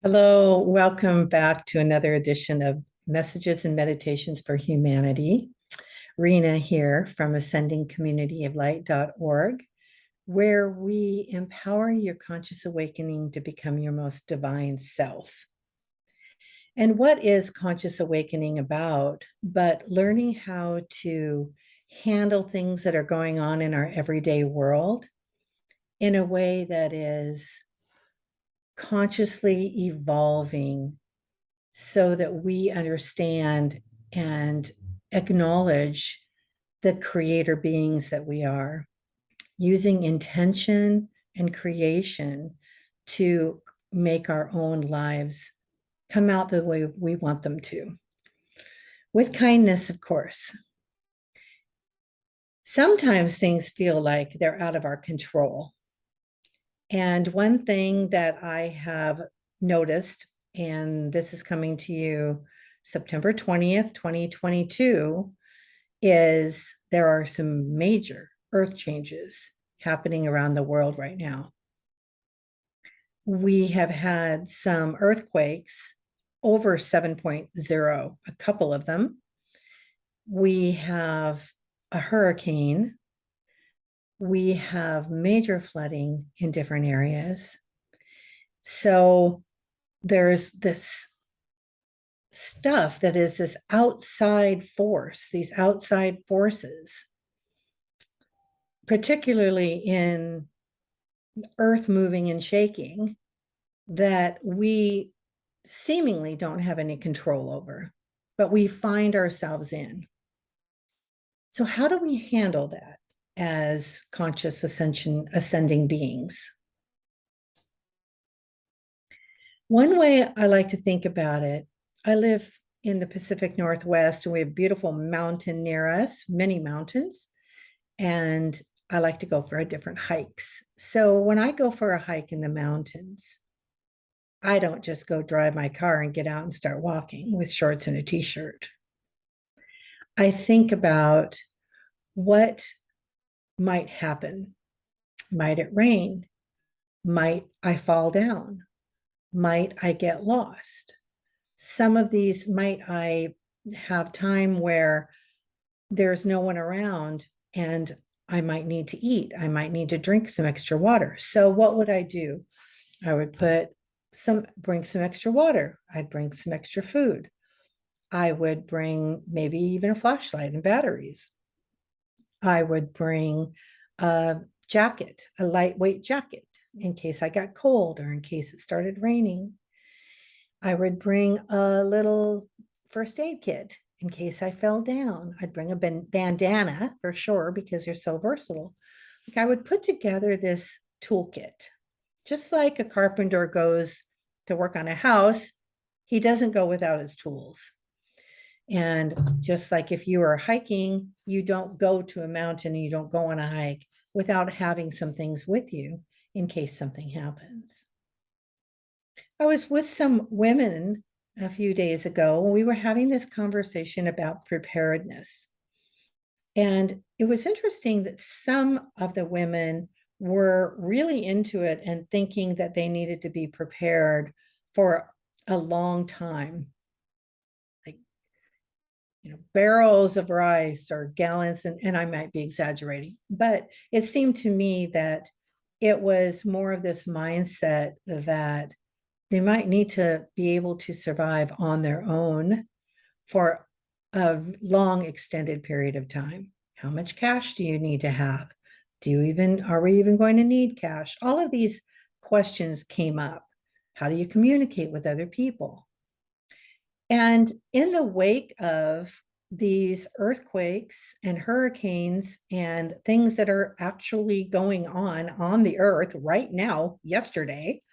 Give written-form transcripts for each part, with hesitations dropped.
Hello, welcome back to another edition of Messages and Meditations for Humanity. Rena here from ascendingcommunityoflight.org, where we empower your conscious awakening to become your most divine self. And what is conscious awakening about? But learning how to handle things that are going on in our everyday world in a way that is consciously evolving so that we understand and acknowledge the creator beings that we are, using intention and creation to make our own lives come out the way we want them to. With kindness, of course. Sometimes things feel like they're out of our control. And one thing that I have noticed, and this is coming to you September 20th, 2022, is there are some major earth changes happening around the world right now. We have had some earthquakes over 7.0, a couple of them. We have a hurricane. We have major flooding in different areas. So there's this stuff that is this outside force, these outside forces, particularly in earth moving and shaking, that we seemingly don't have any control over, but we find ourselves in. So how do we handle that as conscious ascending beings? One way I like to think about it, I live in the Pacific Northwest, and we have a beautiful mountain near us, many mountains, and I like to go for different hikes. So when I go for a hike in the mountains, I don't just go drive my car and get out and start walking with shorts and a t-shirt. I think about what might happen. Might it rain? Might I fall down? Might I get lost? Some of these, might I have time where there's no one around and I might need to eat. I might need to drink some extra water. So what would I do? I would bring some extra water. I'd bring some extra food. I would bring maybe even a flashlight and batteries. I would bring a jacket, a lightweight jacket, in case I got cold or in case it started raining. I would bring a little first aid kit in case I fell down. I'd bring a bandana for sure because they're so versatile. Like I would put together this toolkit, just like a carpenter goes to work on a house, he doesn't go without his tools. And just like if you are hiking, you don't go to a mountain and you don't go on a hike without having some things with you in case something happens. I was with some women a few days ago. We were having this conversation about preparedness. And it was interesting that some of the women were really into it and thinking that they needed to be prepared for a long time. Like, barrels of rice or gallons, and I might be exaggerating, but it seemed to me that it was more of this mindset that they might need to be able to survive on their own for a long extended period of time. How much cash do you need to have? Are we even going to need cash? All of these questions came up. How do you communicate with other people? And in the wake of these earthquakes and hurricanes and things that are actually going on the earth right now, yesterday,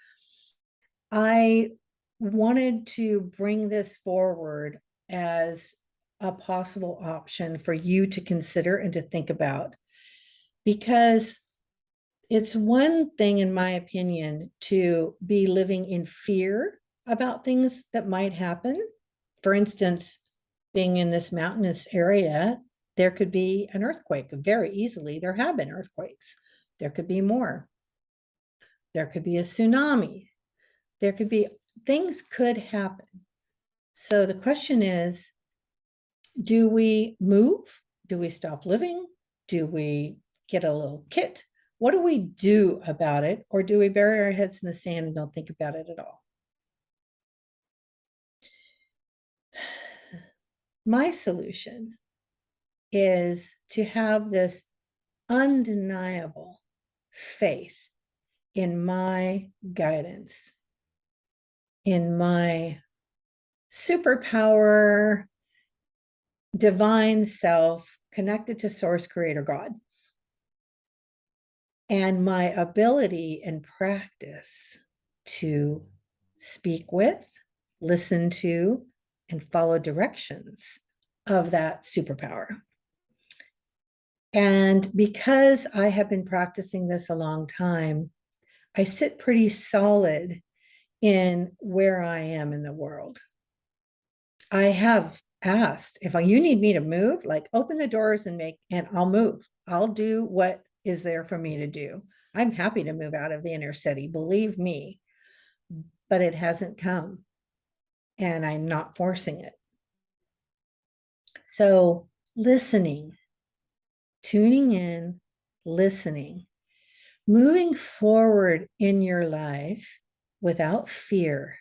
I wanted to bring this forward as a possible option for you to consider and to think about, because it's one thing, in my opinion, to be living in fear about things that might happen. For instance, being in this mountainous area, there could be an earthquake very easily. There have been earthquakes. There could be more. There could be a tsunami. There could be things could happen. So the question is, do we move? Do we stop living? Do we get a little kit? What do we do about it? Or do we bury our heads in the sand and don't think about it at all? My solution is to have this undeniable faith in my guidance, in my superpower, divine self connected to source creator God, and my ability and practice to speak with, listen to, and follow directions of that superpower. And because I have been practicing this a long time, I sit pretty solid in where I am in the world. I have asked if you need me to move, like open the doors and I'll move. I'll do what is there for me to do. I'm happy to move out of the inner city, believe me, but it hasn't come and I'm not forcing it. So listening, tuning in, listening, moving forward in your life without fear.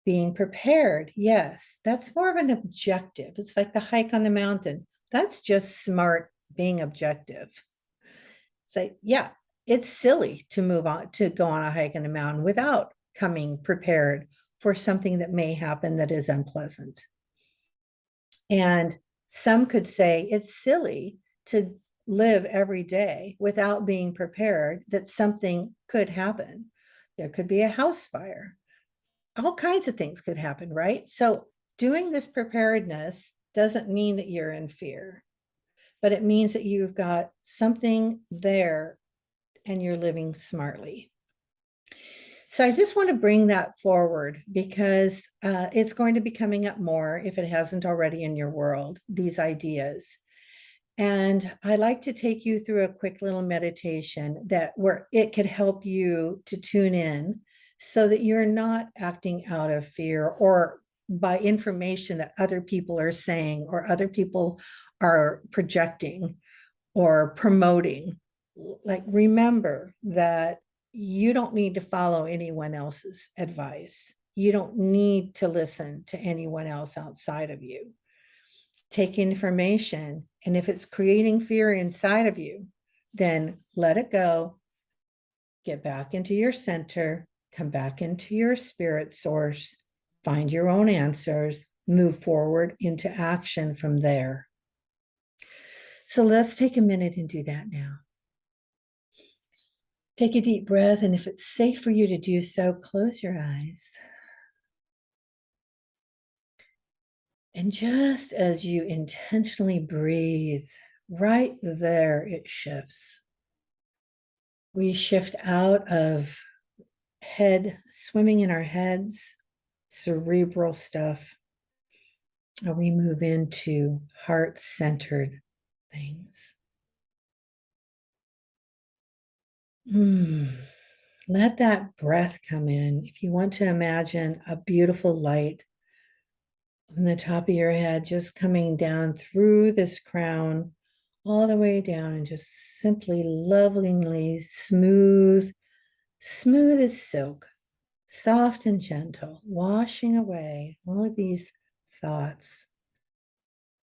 Being prepared, yes, that's more of an objective. It's like the hike on the mountain. That's just smart being objective. Say, yeah, it's silly to move on to go on a hike in a mountain without coming prepared for something that may happen that is unpleasant. And some could say it's silly to live every day without being prepared that something could happen. There could be a house fire. All kinds of things could happen, right? So doing this preparedness doesn't mean that you're in fear, but it means that you've got something there and you're living smartly. So I just want to bring that forward because it's going to be coming up more if it hasn't already in your world, these ideas. And I like to take you through a quick little meditation that where it could help you to tune in so that you're not acting out of fear or by information that other people are saying or other people are projecting or promoting. Like, remember that you don't need to follow anyone else's advice. You don't need to listen to anyone else outside of you. Take information, and if it's creating fear inside of you, then let it go. Get back into your center, come back into your spirit source, find your own answers, move forward into action from there. So let's take a minute and do that now. Take a deep breath, and if it's safe for you to do so, close your eyes. And just as you intentionally breathe, right there it shifts. We shift out of head, swimming in our heads, cerebral stuff, and we move into heart-centered things. Let that breath come in. If you want to imagine a beautiful light on the top of your head, just coming down through this crown, all the way down, and just simply lovingly smooth as silk, soft and gentle, washing away all of these thoughts,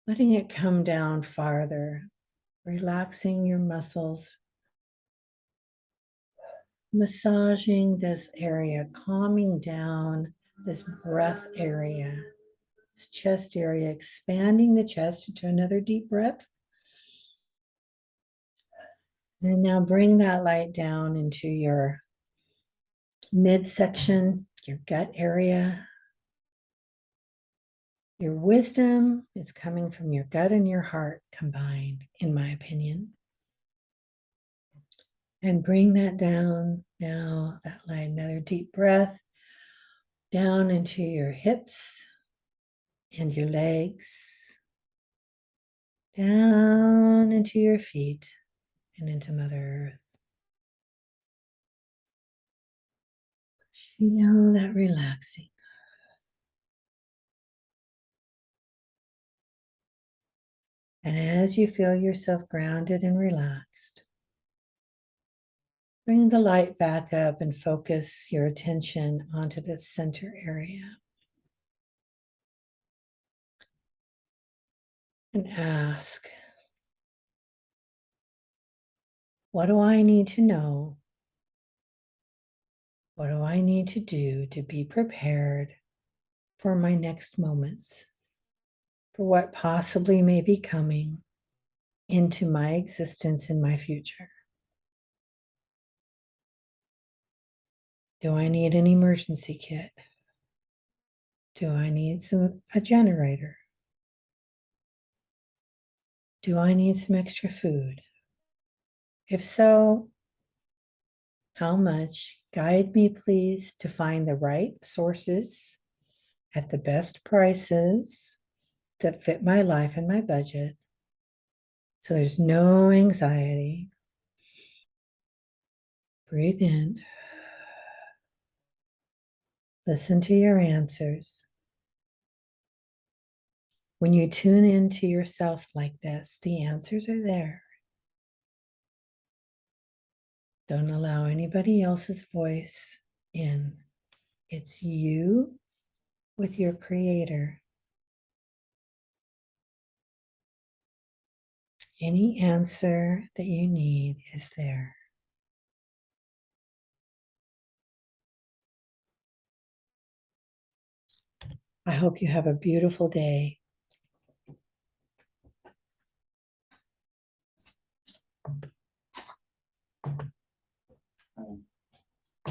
letting it come down farther, relaxing your muscles, massaging this area, calming down this breath area, this chest area, expanding the chest into another deep breath. And now bring that light down into your midsection, your gut area. Your wisdom is coming from your gut and your heart combined, in my opinion. And bring that down now, that light, another deep breath down into your hips and your legs, down into your feet and into Mother Earth. Feel that relaxing. And as you feel yourself grounded and relaxed, bring the light back up and focus your attention onto the center area. And ask, what do I need to know? What do I need to do to be prepared for my next moments, for what possibly may be coming into my existence in my future? Do I need an emergency kit? Do I need a generator? Do I need some extra food? If so, how much? Guide me, please, to find the right sources at the best prices that fit my life and my budget. So there's no anxiety. Breathe in. Listen to your answers. When you tune into yourself like this, the answers are there. Don't allow anybody else's voice in. It's you with your creator. Any answer that you need is there. I hope you have a beautiful day.